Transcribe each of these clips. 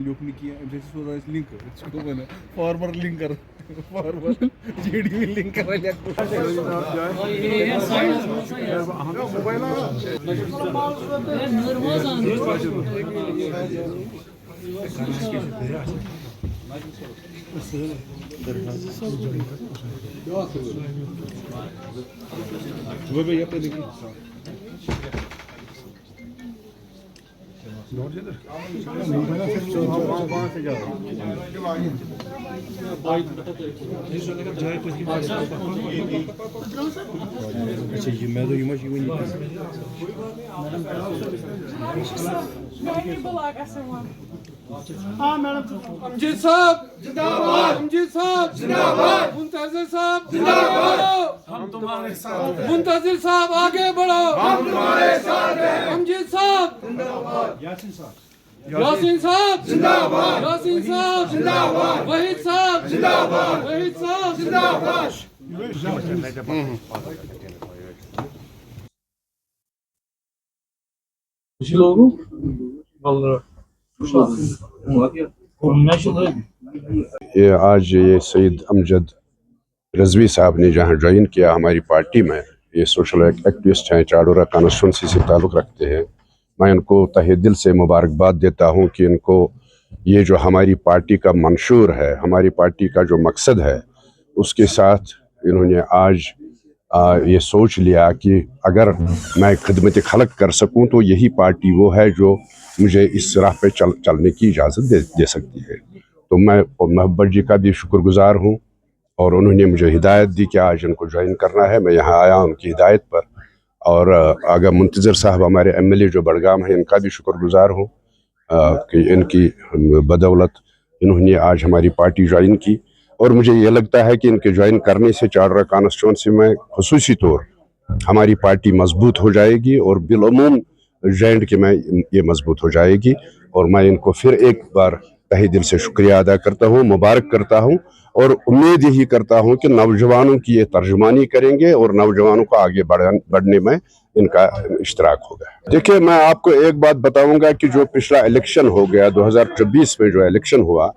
लोकनी किया जैसे सोचा इस लिंक इसको बना फॉरवर्ड लिंक कर फॉरवर्ड जेडी में लिंक कर रहा वो भैया पे देखिए वहाँ से जाओ अच्छा जी मैं तो इमेज ही नहीं हाँ मैडम अमजद साहब जिंदाबाद, अमजद साहब जिंदाबाद, मुंतजिर साहब जिंदाबाद, हम तुम्हारे साथ हैं, मुंतजिर साहब आगे बढ़ो, हम तुम्हारे साथ हैं, अमजद साहब जिंदाबाद, यासीन साहब जिंदाबाद, यासीन साहब जिंदाबाद, वहीद साहब जिंदाबाद, वहीद साहब जिंदाबाद। ये आज ये सईद अमजद रजवी साहब ने जहाँ ज्वाइन किया हमारी पार्टी में, ये सोशल एक्टिविस्ट हैं, चाडोरा कॉन्स्टिट्यूंसी से ताल्लुक़ रखते हैं। मैं इनको तहे दिल से मुबारकबाद देता हूँ कि इनको ये जो हमारी पार्टी का मंशूर है, हमारी पार्टी का जो मकसद है, उसके साथ इन्होंने आज ये सोच लिया कि अगर मैं खिदमत खलक कर सकूँ तो यही पार्टी वो है जो मुझे इस राह पे चलने की इजाज़त दे सकती है। तो मैं मोहब्बत जी का भी शुक्रगुजार हूँ और उन्होंने मुझे हिदायत दी कि आज इनको ज्वाइन करना है। मैं यहाँ आया उनकी हिदायत पर और अगर मुंतज़िर साहब हमारे एमएलए जो बड़गाम हैं, इनका भी शुक्रगुजार हूँ कि इनकी बदौलत इन्होंने आज हमारी पार्टी ज्वाइन की। और मुझे ये लगता है कि इनके ज्वाइन करने से चाडोरा कॉन्स्टिट्यूंसी में खुसूसी तौर हमारी पार्टी मजबूत हो जाएगी और बिलअमूम J&K में ये मजबूत हो जाएगी। और मैं इनको फिर एक बार तहे दिल से शुक्रिया अदा करता हूँ, मुबारक करता हूँ और उम्मीद यही करता हूँ कि नौजवानों की ये तर्जुमानी करेंगे और नौजवानों को आगे बढ़ने में इनका इश्तराक होगा। देखिए, मैं आपको एक बात बताऊंगा कि जो पिछला इलेक्शन हो गया 2024 में जो इलेक्शन हुआ,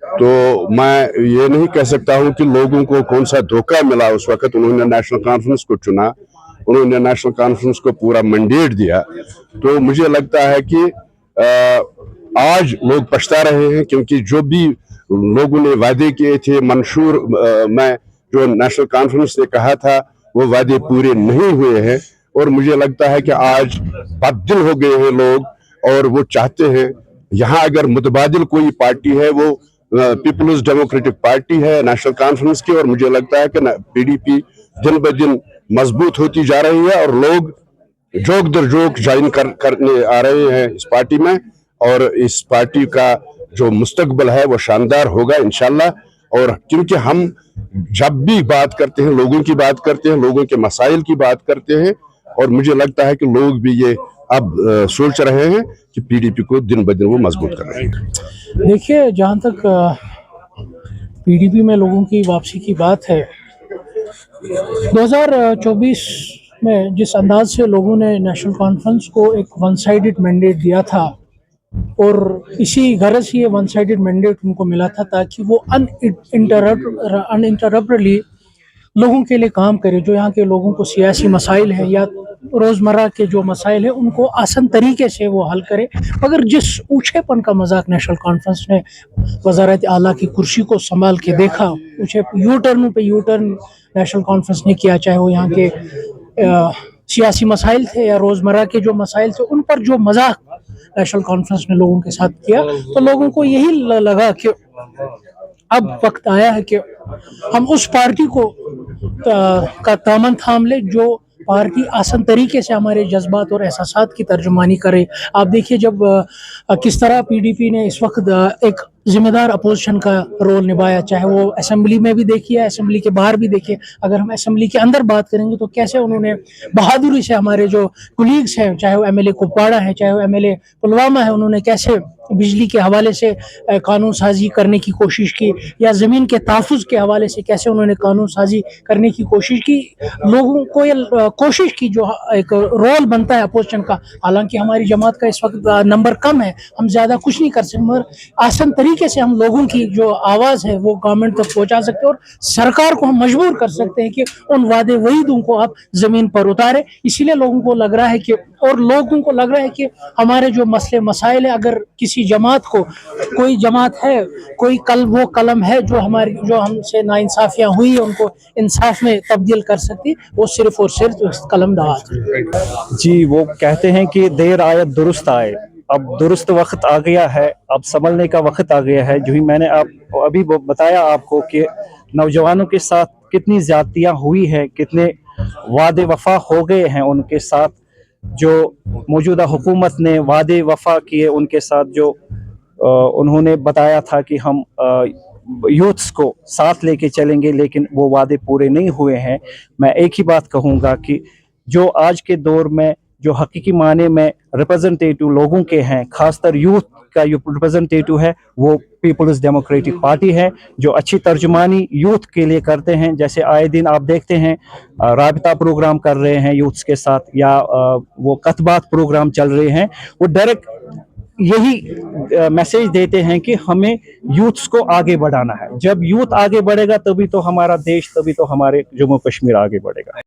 तो मैं ये नहीं कह सकता हूँ कि लोगों को कौन सा धोखा मिला। उस वक्त उन्होंने नेशनल कॉन्फ्रेंस को चुना, उन्होंने नेशनल कॉन्फ्रेंस को पूरा मैंडेट दिया। तो मुझे लगता है कि आज लोग पछता रहे हैं, क्योंकि जो भी लोगों ने वादे किए थे मंशूर में, जो नेशनल कॉन्फ्रेंस ने कहा था, वो वादे पूरे नहीं हुए हैं। और मुझे लगता है कि आज बददिल हो गए हैं लोग और वो चाहते हैं यहाँ अगर मुतबादिल कोई पार्टी है वो पीपल्स डेमोक्रेटिक पार्टी है नेशनल कॉन्फ्रेंस की। और मुझे लगता है कि PDP दिन ब दिन मजबूत होती जा रही है और लोग जोक दर जोक ज्वाइन करने आ रहे हैं इस पार्टी में। और इस पार्टी का जो मुस्तकबिल है वो शानदार होगा इंशाल्लाह। और क्योंकि हम जब भी बात करते हैं, लोगों की बात करते हैं, लोगों के मसाइल की बात करते हैं, और मुझे लगता है कि लोग भी ये अब सोच रहे हैं कि PDP को दिन ब दिन वो मजबूत कर रहे हैं। देखिए, जहाँ तक PDP में लोगों की वापसी की बात है, 2024 में जिस अंदाज से लोगों ने नेशनल कॉन्फ्रेंस को एक वन साइडेड मैंडेट दिया था, और इसी गरज से ये वन साइडेड मैंडेट उनको मिला था ताकि वो अनइंटरप्टली लोगों के लिए काम करे। जो यहाँ के लोगों को सियासी मसाइल हैं या रोज़मर्रा के जो मसाइल हैं उनको आसान तरीके से वो हल करे। मगर जिस ऊंचेपन का मजाक नेशनल कॉन्फ्रेंस ने वज़ारत आला की कुर्सी को संभाल के देखा, ऊँचे यूटर्न पे यूटर्न नेशनल कॉन्फ्रेंस ने किया, चाहे वो यहाँ के सियासी मसाइल थे या रोज़मर्रा के जो मसाइल थे, उन पर जो मजाक नेशनल कॉन्फ्रेंस ने लोगों के साथ किया, तो लोगों को यही लगा कि अब वक्त आया है कि हम उस पार्टी को का दामन थाम ले जो पार्टी आसान तरीके से हमारे जज्बात और एहसासात की तर्जुमानी करे। आप देखिए जब किस तरह PDP ने इस वक्त एक जिम्मेदार अपोजिशन का रोल निभाया, चाहे वो असेंबली में भी देखिए, असेंबली के बाहर भी देखिए। अगर हम असेंबली के अंदर बात करेंगे तो कैसे उन्होंने बहादुरी से हमारे जो कुलीग्स हैं, चाहे वो MLA कुपवाड़ा है, चाहे वो MLA पुलवामा है, उन्होंने कैसे बिजली के हवाले से कानून साजी करने की कोशिश की, या ज़मीन के तहफ़्फ़ुज़ के हवाले से कैसे उन्होंने कानून साजी करने की कोशिश की। लोगों को ये कोशिश की, जो एक रोल बनता है अपोजिशन का। हालांकि हमारी जमात का इस वक्त नंबर कम है, हम ज़्यादा कुछ नहीं कर सकते, मगर आसान तरीके से हम लोगों की जो आवाज़ है वो गवर्नमेंट तक पहुँचा सकते हैं, और सरकार को हम मजबूर कर सकते हैं कि उन वादे वईदों को आप ज़मीन पर उतारें। इसीलिए लोगों को लग रहा है कि, और लोगों को लग रहा है कि हमारे जो मसले मसाइल है, अगर किसी जमात को, कोई जमात है, कोई वो कलम है जो हमसे नाइंसाफियाँ हुई उनको इंसाफ में तब्दील कर सकती, वो सिर्फ और सिर्फ कलम दवात है। जी, वो कहते हैं कि देर आए दुरुस्त आए। अब दुरुस्त वक्त आ गया है, अब संभलने का वक्त आ गया है। जो ही मैंने अभी बताया आपको कि नौजवानों के साथ कितनी ज्यादतियाँ हुई है, कितने वादे वफा हो गए हैं उनके साथ, जो मौजूदा हुकूमत ने वादे वफा किए उनके साथ, जो उन्होंने बताया था कि हम यूथ्स को साथ लेके चलेंगे, लेकिन वो वादे पूरे नहीं हुए हैं। मैं एक ही बात कहूँगा कि जो आज के दौर में जो हकीकी माने में रिप्रेजेंटेटिव लोगों के हैं, खासतर यूथ का जो रिप्रेजेंटेटिव है वो पीपल्स डेमोक्रेटिक पार्टी है, जो अच्छी तर्जुमानी यूथ के लिए करते हैं। जैसे आए दिन आप देखते हैं राबिता प्रोग्राम कर रहे हैं यूथ्स के साथ, या वो कतबात प्रोग्राम चल रहे हैं, वो डायरेक्ट यही मैसेज देते हैं कि हमें यूथ्स को आगे बढ़ाना है। जब यूथ आगे बढ़ेगा तभी तो हमारा देश, तभी तो हमारे जम्मू कश्मीर आगे बढ़ेगा।